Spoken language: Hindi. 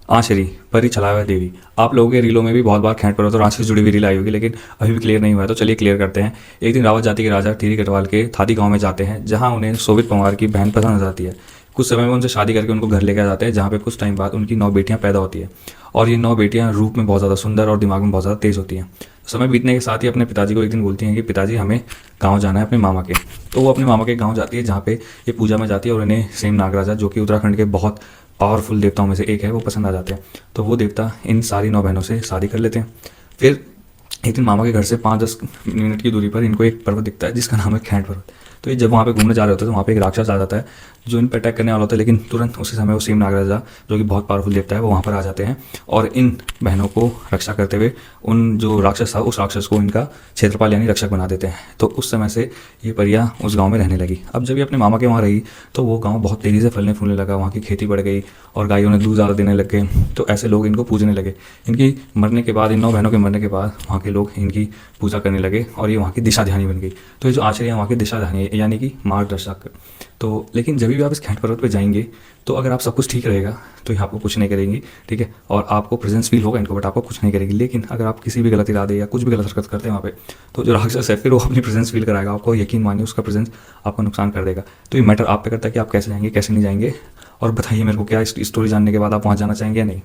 आँचरी, परी छलावा देवी। आप लोगों के रीलों में भी बहुत बार खैंट पर्वत और आँच से जुड़ी हुई रील आई होगी, लेकिन अभी भी क्लियर नहीं हुआ है, तो चलिए क्लियर करते हैं। एक दिन रावत जाति के राजा टिहरी गढ़वाल के थादी गांव में जाते हैं, जहां उन्हें शोभित पंवार की बहन पसंद आ जाती है। कुछ समय में उनसे शादी करके उनको घर लेकर जाते हैं, जहाँ पे कुछ टाइम बाद उनकी 9 बेटियां पैदा होती है। और ये 9 बेटियां रूप में बहुत ज़्यादा सुंदर और दिमाग में बहुत ज़्यादा तेज़ होती हैं। समय बीतने के साथ ही अपने पिताजी को एक दिन बोलती हैं कि पिताजी, हमें गाँव जाना है अपने मामा के। तो वो अपने मामा के गाँव जाती है, जहाँ पे ये पूजा में जाती है, और इन्हें सेम नागराजा, जो कि उत्तराखंड के बहुत पावरफुल देवताओं में से एक है, वो पसंद आ जाते हैं। तो वो देवता इन सारी 9 बहनों से शादी कर लेते हैं। फिर एक दिन मामा के घर से 5-10 मिनट की दूरी पर इनको एक पर्वत दिखता है, जिसका नाम है खैंट पर्वत। तो ये जब वहाँ पे घूमने जा रहे होते हैं, तो वहाँ पे एक राक्षस आ जाता है जो इन पर अटैक करने वाला होता है, लेकिन तुरंत उसी समय वो सेम नागराजा, जो कि बहुत पावरफुल देवता है, वो वहाँ पर आ जाते हैं और इन बहनों को रक्षा करते हुए उन जो राक्षस था, उस राक्षस को इनका क्षेत्रपाल यानी रक्षक बना देते हैं। तो उस समय से ये परियां उस गांव में रहने लगी। अब जब ये अपने मामा के वहाँ रही, तो वो गांव बहुत तेज़ी से फलने फूलने लगा, वहाँ की खेती बढ़ गई और गायों ने दूध ज़्यादा देने लग गए। तो ऐसे लोग इनको पूजने लगे। इनकी मरने के बाद, इन 9 बहनों के मरने के बाद, वहाँ के लोग इनकी पूजा करने लगे और ये वहाँ की दिशा ध्यानी बन गई। तो ये जो आचार्य है वहाँ की दिशा ध्यानी है, यानी कि मार्गदर्शक। तो लेकिन जब भी आप इस खैंट पर्वत पे जाएंगे, तो अगर आप सब कुछ ठीक रहेगा तो ये आपको कुछ नहीं करेंगी, ठीक है, और आपको प्रेजेंस फील होगा इनको, बट आपको कुछ नहीं करेगी। लेकिन अगर आप किसी भी गलत इरादे या कुछ भी गलत हरकत करते हैं वहाँ पे, तो जो राक्षस है फिर वो अपनी प्रेजेंस फील कराएगा आपको। यकीन मानिए उसका प्रेजेंस आपको नुकसान कर देगा। तो ये मैटर आप पे करता है कि आप कैसे जाएंगे, कैसे नहीं जाएंगे। और बताइए मेरे को, क्या इस स्टोरी जानने के बाद आप वहाँ जाना चाहेंगे या नहीं।